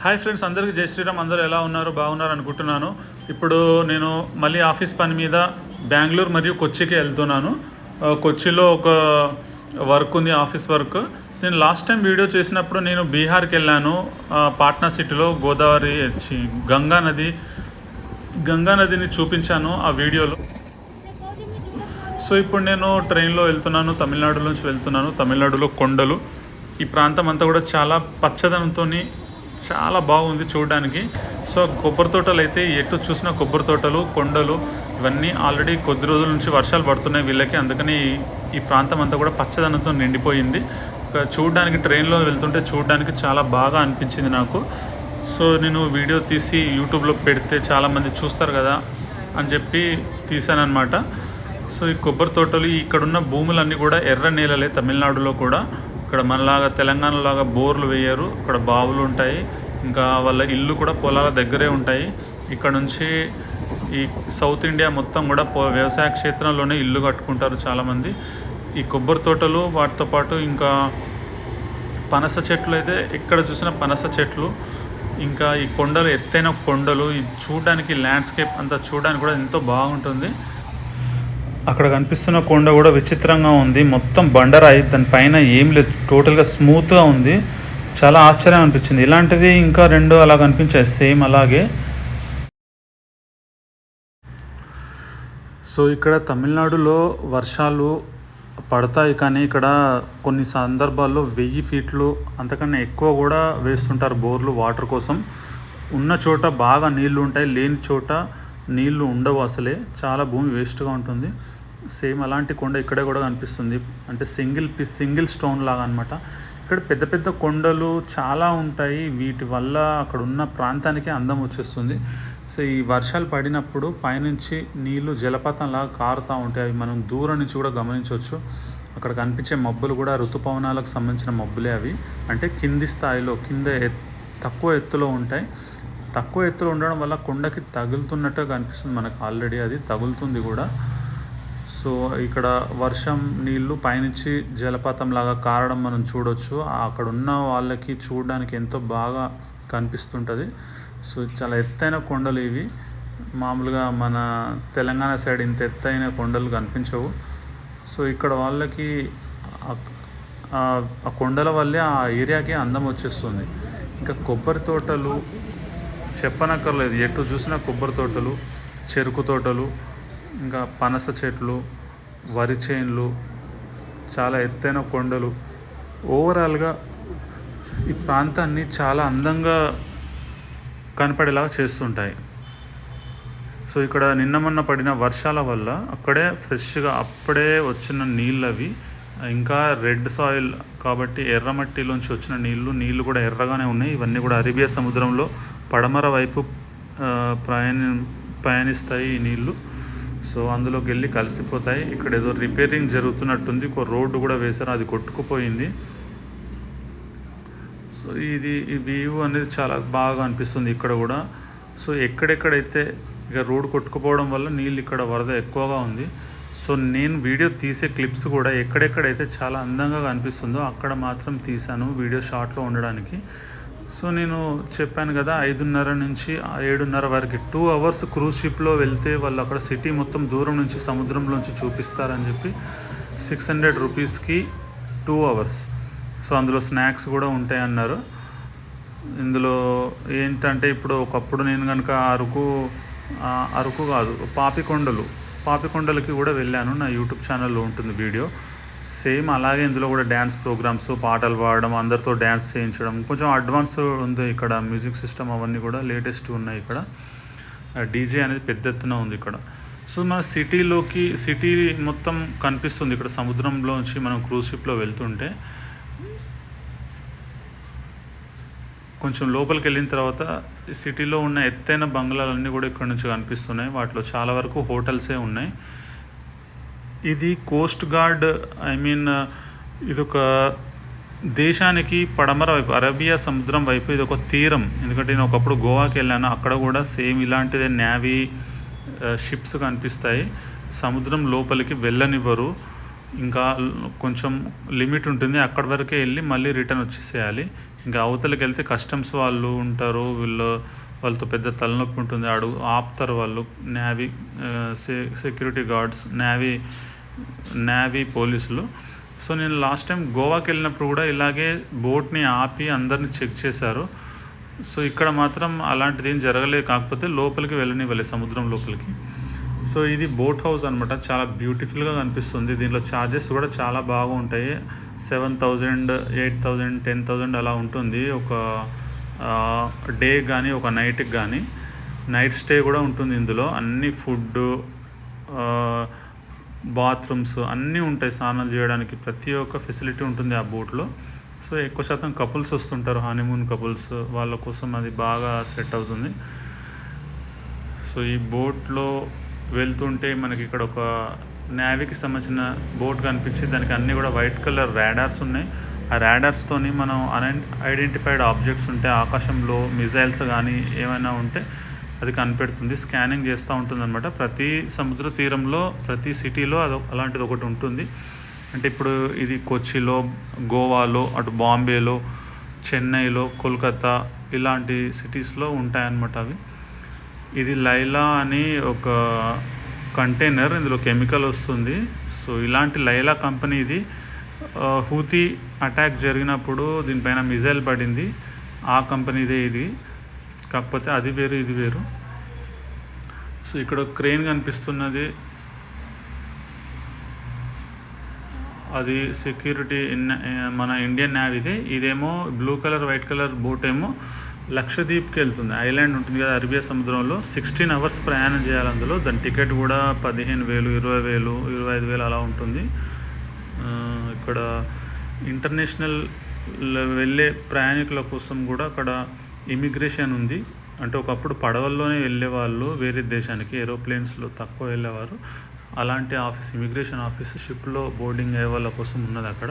Hi friends, అందరికీ జై శ్రీరామ్. అందరూ ఎలా ఉన్నారు? బాగున్నారు అనుకుంటున్నాను. ఇప్పుడు నేను మళ్ళీ ఆఫీస్ పని మీద బెంగళూరు మరియు కొచ్చికి వెళ్తున్నాను. కొచ్చిలో ఒక వర్క్ ఉంది, ఆఫీస్ వర్క్. నేను లాస్ట్ టైం వీడియో చేసినప్పుడు నేను బీహార్కి వెళ్ళాను. పాట్నా సిటీలో గోదావరి గంగా నదిని చూపించాను ఆ వీడియోలో. సో ఇప్పుడు నేను ట్రైన్లో వెళ్తున్నాను, తమిళనాడు నుంచి వెళ్తున్నాను. తమిళనాడులో కొండలు, ఈ ప్రాంతం అంతా కూడా చాలా పచ్చదనంతో చాలా బాగుంది చూడడానికి. సో కొబ్బరి తోటలు అయితే ఎటు చూసినా కొబ్బరి తోటలు, కొండలు, ఇవన్నీ ఆల్రెడీ కొద్ది రోజుల నుంచి వర్షాలు పడుతున్నాయి వీళ్ళకి. అందుకని ఈ ప్రాంతం అంతా కూడా పచ్చదనంతో నిండిపోయింది. చూడడానికి ట్రైన్లో వెళ్తుంటే చూడడానికి చాలా బాగా అనిపించింది నాకు. సో నేను వీడియో తీసి యూట్యూబ్లో పెడితే చాలామంది చూస్తారు కదా అని చెప్పి తీసానమాట. సో ఈ కొబ్బరి తోటలు, ఇక్కడున్న భూములన్నీ కూడా ఎర్ర నేలలే. తమిళనాడులో కూడా ఇక్కడ మనలాగా తెలంగాణలాగా బోర్లు వేయరు, ఇక్కడ బావులు ఉంటాయి. ఇంకా వాళ్ళ ఇల్లు కూడా పొలాల దగ్గరే ఉంటాయి. ఇక్కడ నుంచి ఈ సౌత్ ఇండియా మొత్తం కూడా వ్యవసాయ క్షేత్రంలోనే ఇల్లు కట్టుకుంటారు చాలామంది. ఈ కొబ్బరి తోటలు, వాటితో పాటు ఇంకా పనస చెట్లు అయితే ఎక్కడ చూసినా పనస చెట్లు. ఇంకా ఈ కొండలు, ఎత్తైన కొండలు, ఈ చూడడానికి ల్యాండ్స్కేప్ అంతా చూడడానికి కూడా ఎంతో బాగుంటుంది. అక్కడ కనిపిస్తున్న కొండ కూడా విచిత్రంగా ఉంది, మొత్తం బండరాయి, దానిపైన ఏం లేదు, టోటల్గా స్మూత్గా ఉంది. చాలా ఆశ్చర్యం అనిపించింది. ఇలాంటిది ఇంకా రెండు అలా కనిపించాయి సేమ్ అలాగే. సో ఇక్కడ తమిళనాడులో వర్షాలు పడతాయి, కానీ ఇక్కడ కొన్ని సందర్భాల్లో 1000 ఫీట్లు అంతకన్నా ఎక్కువ కూడా వేస్తుంటారు బోర్లు వాటర్ కోసం. ఉన్న చోట బాగా నీళ్లు ఉంటాయి, లేని చోట నీళ్లు ఉండవు అసలే. చాలా భూమి వేస్ట్గా ఉంటుంది. సేమ్ అలాంటి కొండ ఇక్కడ కూడా కనిపిస్తుంది. అంటే సింగిల్ స్టోన్ లాగా అనమాట. ఇక్కడ పెద్ద పెద్ద కొండలు చాలా ఉంటాయి. వీటి వల్ల అక్కడ ఉన్న ప్రాంతానికి అందం వచ్చేస్తుంది. సో ఈ వర్షాలు పడినప్పుడు పైనుంచి నీళ్లు జలపాతంలాగా కారుతూ ఉంటాయి. అవి మనం దూరం నుంచి కూడా గమనించవచ్చు. అక్కడ కనిపించే మబ్బులు కూడా ఋతుపవనాలకు సంబంధించిన మబ్బులే అవి. అంటే కింది స్థాయిలో, తక్కువ ఎత్తులో ఉంటాయి. తక్కువ ఎత్తులో ఉండడం వల్ల కొండకి తగులుతున్నట్టుగా కనిపిస్తుంది మనకు. ఆల్రెడీ అది తగులుతుంది కూడా. సో ఇక్కడ వర్షం నీళ్ళు పైనుంచి జలపాతం లాగా కారడం మనం చూడవచ్చు. అక్కడ ఉన్న వాళ్ళకి చూడడానికి ఎంతో బాగా కనిపిస్తుంటుంది. సో చాలా ఎత్తైన కొండలు ఇవి. మామూలుగా మన తెలంగాణ సైడ్ ఇంత ఎత్తైన కొండలు కనిపించవు. సో ఇక్కడ వాళ్ళకి ఆ కొండల వల్లే ఆ ఏరియాకి అందం వచ్చేస్తుంది. ఇంకా కొబ్బరి తోటలు చెప్పనక్కర్లేదు, ఎటు చూసినా కొబ్బరి తోటలు, చెరుకు తోటలు, ఇంకా పనస చెట్లు, వరి చేన్లు, చాలా ఎత్తైన కొండలు. ఓవరాల్గా ఈ ప్రాంతాన్ని చాలా అందంగా కనపడేలాగా చేస్తుంటాయి. సో ఇక్కడ నిన్న మొన్న పడిన వర్షాల వల్ల అక్కడే ఫ్రెష్గా అప్పుడే వచ్చిన నీళ్ళు అవి. ఇంకా రెడ్ సాయిల్ కాబట్టి ఎర్రమట్టిలోంచి వచ్చిన నీళ్ళు కూడా ఎర్రగానే ఉన్నాయి. ఇవన్నీ కూడా అరేబియా సముద్రంలో పడమర వైపు ప్రయాణిస్తాయి ఈ నీళ్ళు. సో అందులోకి వెళ్ళి కలిసిపోతాయి. ఇక్కడ ఏదో రిపేరింగ్ జరుగుతున్నట్టుంది. ఒక రోడ్డు కూడా వేశారు, అది కొట్టుకుపోయింది. సో ఈ వ్యూ అనేది చాలా బాగా అనిపిస్తుంది ఇక్కడ కూడా. సో ఎక్కడెక్కడైతే ఇక రోడ్డు కొట్టుకుపోవడం వల్ల నీళ్ళు ఇక్కడ వరద ఎక్కువగా ఉంది. సో నేను వీడియో తీసే క్లిప్స్ కూడా ఎక్కడెక్కడైతే చాలా అందంగా కనిపిస్తుందో అక్కడ మాత్రం తీశాను వీడియో షార్ట్లో ఉండడానికి. సో నేను చెప్పాను కదా, 5:30 నుంచి 7:30 వరకు 2 అవర్స్ క్రూజ్ షిప్లో వెళ్తే వాళ్ళు అక్కడ సిటీ మొత్తం దూరం నుంచి సముద్రంలోంచి చూపిస్తారని చెప్పి 600 రూపీస్కి 2 అవర్స్. సో అందులో స్నాక్స్ కూడా ఉంటాయి అన్నారు. ఇందులో ఏంటంటే ఇప్పుడు ఒకప్పుడు నేను కనుక అరకు కాదు, పాపికొండలకి కూడా వెళ్ళాను. నా యూట్యూబ్ ఛానల్లో ఉంటుంది వీడియో. సేమ్ అలాగే ఇందులో కూడా డ్యాన్స్ ప్రోగ్రామ్స్, పాటలు పాడడం, అందరితో డ్యాన్స్ చేయించడం, కొంచెం అడ్వాన్స్ ఉంది ఇక్కడ. మ్యూజిక్ సిస్టమ్ అవన్నీ కూడా లేటెస్ట్ ఉన్నాయి ఇక్కడ. డీజే అనేది పెద్ద ఎత్తున ఉంది ఇక్కడ. సో మన సిటీ మొత్తం కనిపిస్తుంది ఇక్కడ సముద్రంలోంచి మనం క్రూజ్ షిప్లో వెళ్తుంటే. కొంచెం లోపలికి వెళ్ళిన తర్వాత సిటీలో ఉన్న ఎత్తైన బంగ్లాలన్నీ కూడా ఇక్కడ నుంచి కనిపిస్తున్నాయి. వాటిలో చాలా వరకు హోటల్సే ఉన్నాయి. ఇది కోస్ట్ గార్డ్, ఇదొక దేశానికి పడమర వైపు, అరేబియా సముద్రం వైపు ఇదొక తీరం. ఎందుకంటే నేను ఒకప్పుడు గోవాకి వెళ్ళాను, అక్కడ కూడా సేమ్ ఇలాంటిదే నేవీ షిప్స్ కనిపిస్తాయి. సముద్రం లోపలికి వెళ్ళనివ్వరు. ఇంకా కొంచెం లిమిట్ ఉంటుంది, అక్కడి వరకే వెళ్ళి మళ్ళీ రిటర్న్ వచ్చేసేయాలి. ఇంకా అవతలకి వెళ్తే కస్టమ్స్ వాళ్ళు ఉంటారు, వాళ్ళతో పెద్ద తలనొప్పి ఉంటుంది, ఆపుతారు వాళ్ళు, నేవీ సెక్యూరిటీ గార్డ్స్, నేవీ పోలీసులు. సో నేను లాస్ట్ టైం గోవాకి వెళ్ళినప్పుడు కూడా ఇలాగే బోట్ని ఆపి అందరిని చెక్ చేశారు. సో ఇక్కడ మాత్రం అలాంటిది ఏం జరగలేదు, కాకపోతే లోపలికి వెళ్ళనివ్వలేదు, సముద్రం లోపలికి. సో ఇది బోట్ హౌస్ అనమాట, చాలా బ్యూటిఫుల్గా కనిపిస్తుంది. దీనిలో ఛార్జెస్ కూడా చాలా బాగుంటాయి, 7,000, 8,000, 10,000 అలా ఉంటుంది ఒక డే కానీ ఒక నైట్కి కానీ. నైట్ స్టే కూడా ఉంటుంది ఇందులో. అన్ని ఫుడ్, బాత్రూమ్స్ అన్నీ ఉంటాయి, స్నానాలు చేయడానికి ప్రతి ఒక్క ఫెసిలిటీ ఉంటుంది ఆ బోట్లో. సో ఎక్కువ శాతం కపుల్స్ వస్తుంటారు, హనీమూన్ కపుల్స్, వాళ్ళ కోసం అది బాగా సెట్ అవుతుంది. సో ఈ బోట్లో వెళ్తుంటే మనకి ఇక్కడ ఒక నేవీకి సంబంధించిన బోట్ కనిపించి, దానికి అన్నీ కూడా వైట్ కలర్ రాడార్స్ ఉన్నాయి. ఆ రాడార్స్తోని మనం ఐడెంటిఫైడ్ ఆబ్జెక్ట్స్ ఉంటే ఆకాశంలో మిజైల్స్ కానీ ఏమైనా ఉంటే అది కనిపెడుతుంది, స్కానింగ్ చేస్తూ ఉంటుంది అనమాట. ప్రతి సముద్ర తీరంలో ప్రతి సిటీలో అలాంటిది ఒకటి ఉంటుంది. అంటే ఇప్పుడు ఇది కొచ్చిలో, గోవాలో, అటు బాంబేలో, చెన్నైలో, కోల్కతా ఇలాంటి సిటీస్లో ఉంటాయన్నమాట అవి. ఇది లైలా అని ఒక కంటైనర్, ఇందులో కెమికల్ వస్తుంది. సో ఇలాంటి లైలా కంపెనీ ఇది. హూతీ అటాక్ జరిగినప్పుడు దీనిపైన మిజైల్ పడింది, ఆ కంపెనీదే ఇది, కాకపోతే అది వేరు ఇది వేరు. సో ఇక్కడ క్రేన్ కనిపిస్తున్నది, అది సెక్యూరిటీ మన ఇండియన్ నేవీదే. ఇదేమో blue colour white colour boat ఏమో లక్షద్వీప్కి వెళ్తుంది, ఐలాండ్ ఉంటుంది కదా అరేబియా సముద్రంలో. 16 hours ప్రయాణం చేయాలి అందులో. దాని టికెట్ కూడా 15,000, 20,000, 25,000 అలా ఉంటుంది. ఇక్కడ ఇంటర్నేషనల్ వెళ్ళే ప్రయాణికుల కోసం కూడా అక్కడ ఇమిగ్రేషన్ ఉంది. అంటే ఒకప్పుడు పడవల్లోనే వెళ్ళేవాళ్ళు వేరే దేశానికి, ఏరోప్లేన్స్లో తక్కువ వెళ్ళేవారు. అలాంటి ఆఫీస్, ఇమిగ్రేషన్ ఆఫీస్ షిప్లో బోర్డింగ్ అయ్యే వాళ్ళ కోసం ఉన్నది అక్కడ.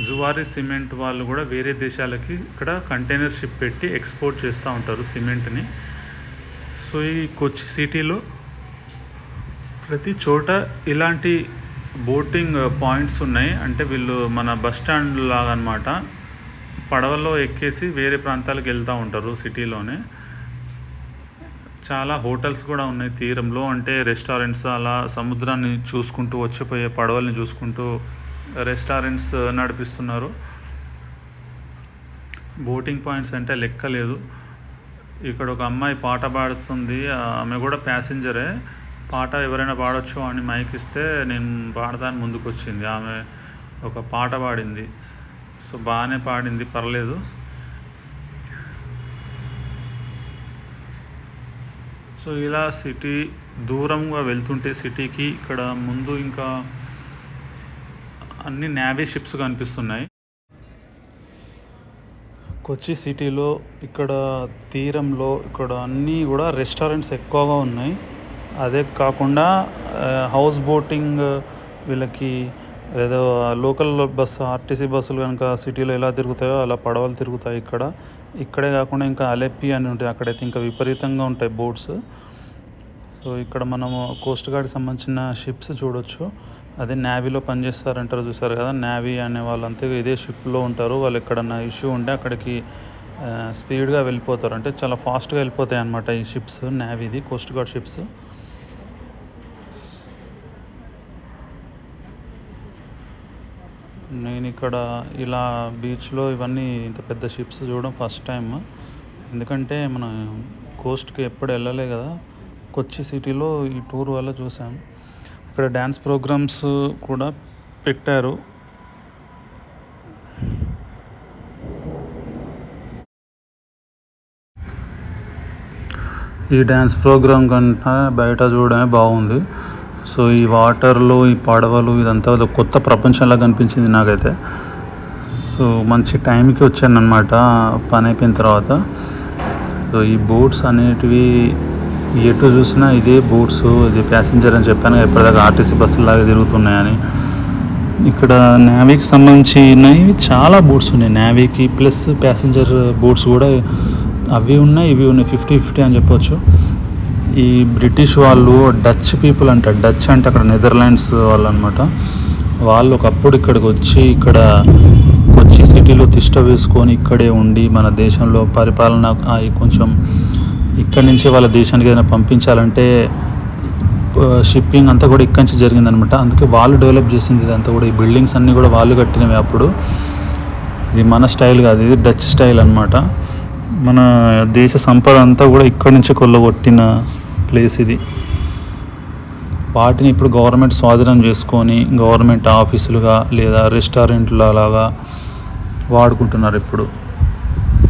జువారీ సిమెంట్ వాళ్ళు కూడా వేరే దేశాలకి ఇక్కడ కంటైనర్ షిప్ పెట్టి ఎక్స్పోర్ట్ చేస్తూ ఉంటారు సిమెంట్ని. సో ఈ కొచ్చి సిటీలో ప్రతి చోట ఇలాంటి బోటింగ్ పాయింట్స్ ఉన్నాయి. అంటే వీళ్ళు మన బస్ స్టాండ్ లాగా అనమాట, పడవల్లో ఎక్కేసి వేరే ప్రాంతాలకు వెళ్తూ ఉంటారు సిటీలోనే. చాలా హోటల్స్ కూడా ఉన్నాయి తీరంలో, అంటే రెస్టారెంట్స్, అలా సముద్రాన్ని చూసుకుంటూ వచ్చిపోయే పడవల్ని చూసుకుంటూ రెస్టారెంట్స్ నడిపిస్తున్నారు. బోటింగ్ పాయింట్స్ అంటే లెక్క లేదు. ఇక్కడ ఒక అమ్మాయి పాట పాడుతుంది, ఆమె కూడా ప్యాసింజరే. పాట ఎవరైనా పాడొచ్చు అని మైక్ ఇస్తే నేను పాడదాన్ని ముందుకు వచ్చింది. ఆమె ఒక పాట పాడింది, సో బాగానే పాడింది, పర్లేదు. సో ఇలా సిటీ దూరంగా వెళ్తుంటే సిటీకి ఇక్కడ ముందు ఇంకా అన్ని నేవీ షిప్స్ కనిపిస్తున్నాయి. కొచ్చి సిటీలో ఇక్కడ తీరంలో ఇక్కడ అన్నీ కూడా రెస్టారెంట్స్ ఎక్కువగా ఉన్నాయి. అదే కాకుండా హౌస్ బోటింగ్, వీళ్ళకి ఏదో లోకల్ బస్సు, ఆర్టీసీ బస్సులు కనుక సిటీలో ఎలా తిరుగుతాయో అలా పడవలు తిరుగుతాయి ఇక్కడే కాకుండా ఇంకా అలెప్పి అని ఉంటాయి, అక్కడైతే ఇంకా విపరీతంగా ఉంటాయి బోట్స్. సో ఇక్కడ మనము కోస్ట్ గార్డ్కి సంబంధించిన షిప్స్ చూడొచ్చు. అదే నేవీలో పనిచేస్తారంటారు, చూసారు కదా, నేవీ అనే వాళ్ళంతా ఇదే షిప్లో ఉంటారు. వాళ్ళు ఎక్కడన్నా ఇష్యూ ఉంటే అక్కడికి స్పీడ్గా వెళ్ళిపోతారు, అంటే చాలా ఫాస్ట్గా వెళ్ళిపోతాయి అన్నమాట ఈ షిప్స్, నేవీది, కోస్ట్ గార్డ్ షిప్స్. నేను ఇక్కడ ఇలా బీచ్లో ఇవన్నీ ఇంత పెద్ద షిప్స్ చూడడం ఫస్ట్ టైం, ఎందుకంటే మన కోస్ట్కి ఎప్పుడు వెళ్ళలే కదా. కొచ్చి సిటీలో ఈ టూర్ వల్ల చూసాం. ఇక్కడ డ్యాన్స్ ప్రోగ్రామ్స్ కూడా పెట్టారు. ఈ డ్యాన్స్ ప్రోగ్రామ్ కంటే బయట చూడడమే బాగుంది. సో ఈ వాటర్లో ఈ పడవలు ఇదంతా కొత్త ప్రపంచంలా కనిపించింది నాకైతే. సో మంచి టైంకి వచ్చాను అనమాట పని అయిపోయిన తర్వాత. సో ఈ బోట్స్ అనేటివి ఎటు చూసినా ఇదే బోట్స్, ఇది ప్యాసింజర్ అని చెప్పాను ఎప్పటిదాకా ఆర్టీసీ బస్సులాగా తిరుగుతున్నాయని. ఇక్కడ నేవీకి సంబంధించినవి చాలా బోట్స్ ఉన్నాయి, నేవీకి ప్లస్ ప్యాసింజర్ బోట్స్ కూడా అవి ఉన్నాయి ఇవి ఉన్నాయి, 50-50 అని చెప్పొచ్చు. ఈ బ్రిటిష్ వాళ్ళు డచ్ పీపుల్ అంట, డచ్ అంటే అక్కడ నెదర్లాండ్స్ వాళ్ళు అనమాట. వాళ్ళు ఒకప్పుడు ఇక్కడికి వచ్చి ఇక్కడ కొచ్చి సిటీలో తిష్ట వేసుకొని ఇక్కడే ఉండి మన దేశంలో పరిపాలన కొంచెం ఇక్కడి నుంచే వాళ్ళ దేశానికి ఏదైనా పంపించాలంటే షిప్పింగ్ అంతా కూడా ఇక్కడి నుంచి జరిగిందనమాట. అందుకే వాళ్ళు డెవలప్ చేసింది ఇదంతా కూడా. ఈ బిల్డింగ్స్ అన్నీ కూడా వాళ్ళు కట్టినవి అప్పుడు. ఇది మన స్టైల్ కాదు, ఇది డచ్ స్టైల్ అనమాట. మన దేశ సంపద అంతా కూడా ఇక్కడి నుంచే కొల్లగొట్టిన ప్లేస్ ఇది. వాటిని ఇప్పుడు గవర్నమెంట్ స్వాధీనం చేసుకొని గవర్నమెంట్ ఆఫీసులుగా లేదా రెస్టారెంట్ల లాగా వాడుకుంటున్నారు.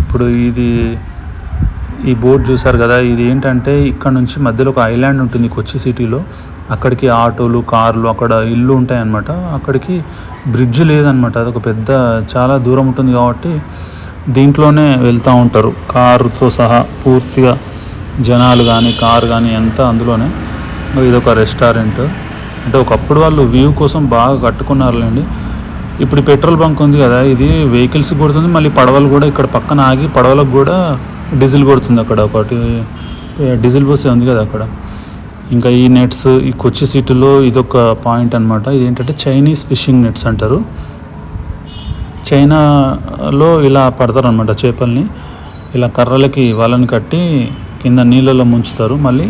ఇప్పుడు ఇది ఈ బోర్డు చూసారు కదా, ఇది ఏంటంటే ఇక్కడ నుంచి మధ్యలో ఒక ఐలాండ్ ఉంటుంది కొచ్చి సిటీలో. అక్కడికి ఆటోలు, కార్లు, అక్కడ ఇల్లు ఉంటాయన్నమాట. అక్కడికి బ్రిడ్జ్ లేదనమాట. అదొక పెద్ద చాలా దూరం ఉంటుంది కాబట్టి దీంట్లోనే వెళ్తూ ఉంటారు కారుతో సహా. పూర్తిగా జనాలు కానీ కారు కానీ అంతా అందులోనే. ఇదొక రెస్టారెంట్. అంటే ఒకప్పుడు వాళ్ళు వ్యూ కోసం బాగా కట్టుకున్నారులేండి. ఇప్పుడు పెట్రోల్ బంక్ ఉంది కదా, ఇది వెహికల్స్ కొడుతుంది. మళ్ళీ పడవలు కూడా ఇక్కడ పక్కన ఆగి పడవలకు కూడా డీజిల్ కొడుతుంది. అక్కడ ఒకటి డీజిల్ బస్ ఉంది కదా అక్కడ. ఇంకా ఈ నెట్స్ ఈ కొచ్చి సిటీలో ఇదొక పాయింట్ అనమాట. ఇదేంటంటే చైనీస్ ఫిషింగ్ నెట్స్ అంటారు. చైనాలో ఇలా పడతారు అనమాట చేపల్ని. ఇలా కర్రలకి వలని కట్టి కింద నీళ్ళలో ముంచుతారు. మళ్ళీ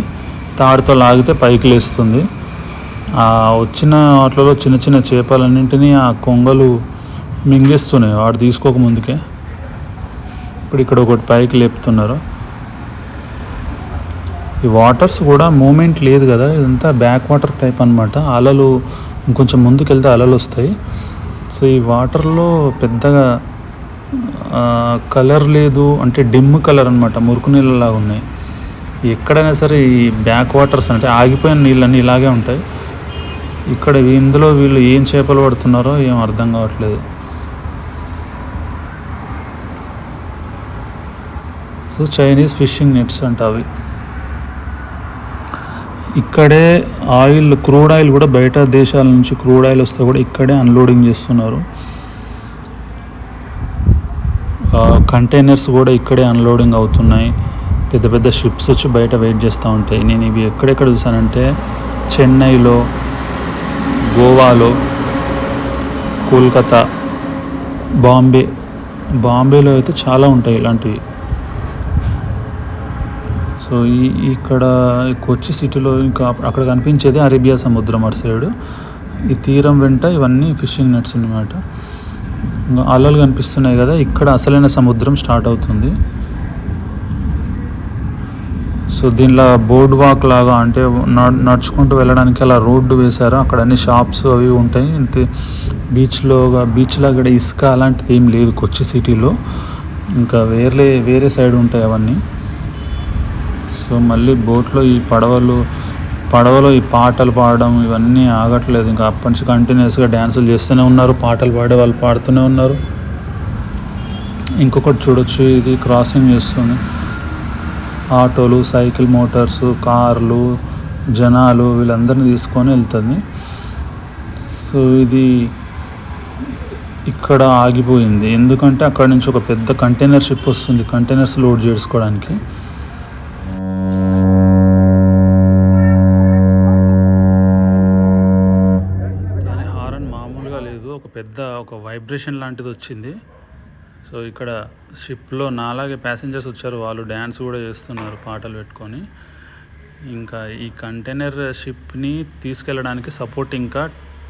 తాడుతో లాగితే పైకి లేస్తుంది. వచ్చిన వాటిలో చిన్న చిన్న చేపలన్నింటినీ ఆ కొంగలు మింగేస్తున్నాయి వాడు తీసుకోక ముందుకే. ఇప్పుడు ఇక్కడ ఒకటి పైకి లేపుతున్నారు. ఈ వాటర్స్ కూడా మూమెంట్ లేదు కదా, ఇదంతా బ్యాక్ వాటర్ టైప్ అనమాట. అలలు ఇంకొంచెం ముందుకు వెళ్తే అలలు వస్తాయి. సో ఈ వాటర్లో పెద్దగా కలర్ లేదు, అంటే డిమ్ కలర్ అనమాట, మురుకు నీళ్ళలాగా ఉన్నాయి. ఎక్కడైనా సరే ఈ బ్యాక్ వాటర్స్ అంటే ఆగిపోయిన నీళ్ళన్నీ ఇలాగే ఉంటాయి. ఇక్కడ ఇందులో వీళ్ళు ఏం చేపలు పడుతున్నారో ఏం అర్థం కావట్లేదు. సో చైనీస్ ఫిషింగ్ నెట్స్ అంట అవి. ఇక్కడే క్రూడ్ ఆయిల్ కూడా బయట దేశాల నుంచి క్రూడ్ ఆయిల్ వస్తే కూడా ఇక్కడే అన్లోడింగ్ చేస్తున్నారు. కంటైనర్స్ కూడా ఇక్కడే అన్లోడింగ్ అవుతున్నాయి. పెద్ద పెద్ద షిప్స్ వచ్చి బయట వెయిట్ చేస్తూ ఉంటాయి. నేను ఇవి ఎక్కడెక్కడ చూసానంటే చెన్నైలో, గోవాలో, కోల్కతా, బాంబేలో అయితే చాలా ఉంటాయి ఇలాంటివి. సో ఇక్కడ కొచ్చి సిటీలో ఇంకా అక్కడ కనిపించేది అరేబియా సముద్రం అటు సైడు. ఈ తీరం వెంట ఇవన్నీ ఫిషింగ్ నెట్స్ అన్నమాట. అలలు కనిపిస్తున్నాయి కదా, ఇక్కడ అసలైన సముద్రం స్టార్ట్ అవుతుంది. సో దీనిలో బోర్డ్ వాక్ లాగా అంటే నడుచుకుంటూ వెళ్ళడానికి అలా రోడ్డు వేశారు. అక్కడ అన్ని షాప్స్ అవి ఉంటాయి. అంతే బీచ్లో ఇక్కడ ఇసుక అలాంటిది ఏం లేదు కొచ్చి సిటీలో. ఇంకా వేరే సైడ్ ఉంటాయి అవన్నీ. సో మళ్ళీ బోట్లో ఈ పడవలో ఈ పాటలు పాడడం ఇవన్నీ ఆగట్లేదు. ఇంకా అప్పటి నుంచి కంటిన్యూస్గా డ్యాన్సులు చేస్తూనే ఉన్నారు, పాటలు పాడే వాళ్ళు పాడుతూనే ఉన్నారు. ఇంకొకటి చూడొచ్చు, ఇది క్రాసింగ్ చేస్తుంది. ఆటోలు, సైకిల్ మోటార్స్, కార్లు, జనాలు వీళ్ళందరినీ తీసుకొని వెళ్తుంది. సో ఇది ఇక్కడ ఆగిపోయింది ఎందుకంటే అక్కడ నుంచి ఒక పెద్ద కంటైనర్ షిప్ వస్తుంది కంటైనర్స్ లోడ్ చేసుకోవడానికి. దాని హారన్ మామూలుగా లేదు, ఒక వైబ్రేషన్ లాంటిది వచ్చింది. సో ఇక్కడ షిప్లో నాలాగే ప్యాసింజర్స్ వచ్చారు, వాళ్ళు డ్యాన్స్ కూడా చేస్తున్నారు పాటలు పెట్టుకొని. ఇంకా ఈ కంటైనర్ షిప్ని తీసుకెళ్ళడానికి సపోర్ట్ ఇంకా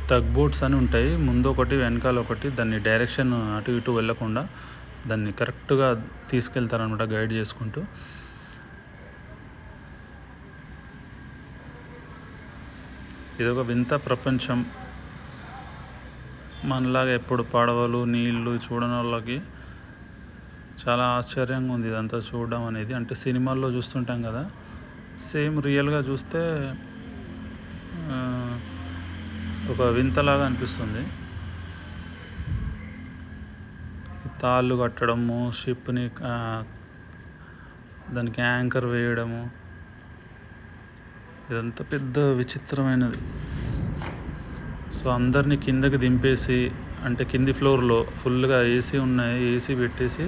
టగ్ బోట్స్ అని ఉంటాయి, ముందు ఒకటి వెనకాల ఒకటి. దాన్ని డైరెక్షన్ అటు ఇటు వెళ్ళకుండా దాన్ని కరెక్ట్గా తీసుకెళ్తారనమాట గైడ్ చేసుకుంటూ. ఇదొక వింత ప్రపంచం. మనలాగా ఎప్పుడు పడవలు నీళ్ళు చూడని వాళ్ళకి చాలా ఆశ్చర్యంగా ఉంది ఇదంతా చూడడం అనేది. అంటే సినిమాల్లో చూస్తుంటాం కదా, సేమ్ రియల్గా చూస్తే ఒక వింతలాగా అనిపిస్తుంది. తాళ్ళు కట్టడము, షిప్ని దానికి యాంకర్ వేయడము, ఇదంతా పెద్ద విచిత్రమైనది. సో అందరినీ కిందకి దింపేసి, అంటే కింది ఫ్లోర్లో ఫుల్గా ఏసీ ఉన్నాయి, ఏసీ పెట్టేసి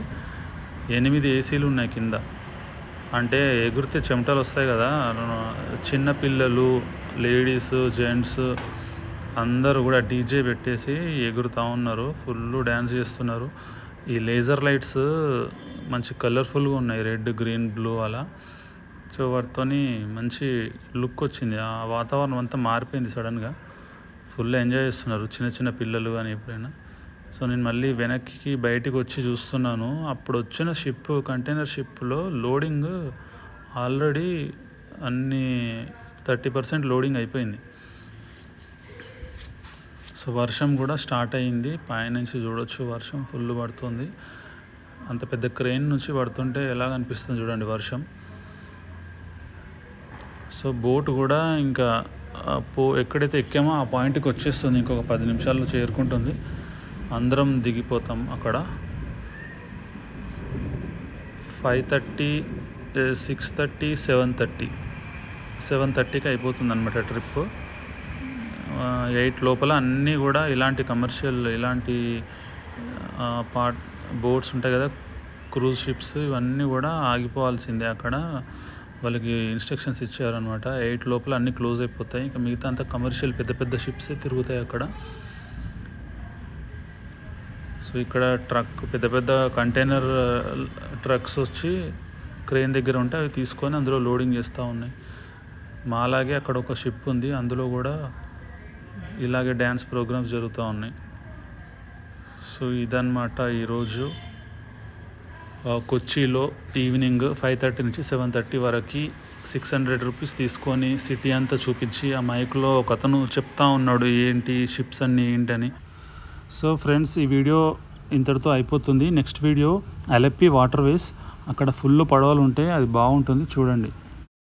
8 ఏసీలు ఉన్నాయి కింద. అంటే ఎగురితే చెమటలు వస్తాయి కదా, చిన్న పిల్లలు, లేడీస్, జెంట్స్ అందరూ కూడా డీజే పెట్టేసి ఎగురుతూ ఉన్నారు, ఫుల్ డ్యాన్స్ చేస్తున్నారు. ఈ లేజర్ లైట్స్ మంచి కలర్ఫుల్గా ఉన్నాయి, రెడ్ గ్రీన్ బ్లూ అలా. సో వాటితోని మంచి లుక్ వచ్చింది, ఆ వాతావరణం అంతా మారిపోయింది సడన్గా. ఫుల్ ఎంజాయ్ చేస్తున్నారు చిన్న చిన్న పిల్లలు కానీ ఎప్పుడైనా. సో నేను మళ్ళీ వెనక్కి బయటికి వచ్చి చూస్తున్నాను, అప్పుడు వచ్చిన షిప్ కంటైనర్ షిప్లో లోడింగ్ ఆల్రెడీ అన్నీ 30% లోడింగ్ అయిపోయింది. సో వర్షం కూడా స్టార్ట్ అయ్యింది, పైనుంచి చూడొచ్చు వర్షం ఫుల్ పడుతుంది. అంత పెద్ద క్రెయిన్ నుంచి పడుతుంటే ఎలా కనిపిస్తుంది చూడండి వర్షం. సో బోట్ కూడా ఇంకా ఎక్కడైతే ఎక్కామో ఆ పాయింట్కి వచ్చేస్తుంది, ఇంకొక 10 నిమిషాల్లో చేరుకుంటుంది. అందరం దిగిపోతాం అక్కడ. 5:30, 6:30, 7:30కి అయిపోతుంది అనమాట ట్రిప్. 8 లోపల అన్నీ కూడా ఇలాంటి కమర్షియల్, ఇలాంటి బోట్స్ ఉంటాయి కదా, క్రూజ్ షిప్స్, ఇవన్నీ కూడా ఆగిపోవాల్సిందే. అక్కడ వాళ్ళకి ఇన్స్ట్రక్షన్స్ ఇచ్చారనమాట, 8 లోపల అన్నీ క్లోజ్ అయిపోతాయి. ఇంకా మిగతా అంతా కమర్షియల్ పెద్ద పెద్ద షిప్సే తిరుగుతాయి అక్కడ. సో ఇక్కడ పెద్ద పెద్ద కంటైనర్ ట్రక్స్ వచ్చి క్రెయిన్ దగ్గర ఉంటే అవి తీసుకొని అందులో లోడింగ్ చేస్తూ ఉన్నాయి. మాలాగే అక్కడ ఒక షిప్ ఉంది, అందులో కూడా ఇలాగే డ్యాన్స్ ప్రోగ్రామ్స్ జరుగుతూ ఉన్నాయి. సో ఇదన్నమాట ఈరోజు కొచ్చిలో ఈవినింగ్ 5:30 నుంచి 7:30 వరకు 600 రూపీస్ తీసుకొని సిటీ అంతా చూపించి, ఆ మైక్లో ఒక అతను చెప్తా ఉన్నాడు ఏంటి షిప్స్ అన్నీ ఏంటని. సో ఫ్రెండ్స్, ఈ వీడియో ఇంతటితో అయిపోతుంది. Next video Alleppey water ways, అక్కడ ఫుల్ పడవలు ఉంటాయి, అది బాగుంటుంది, చూడండి.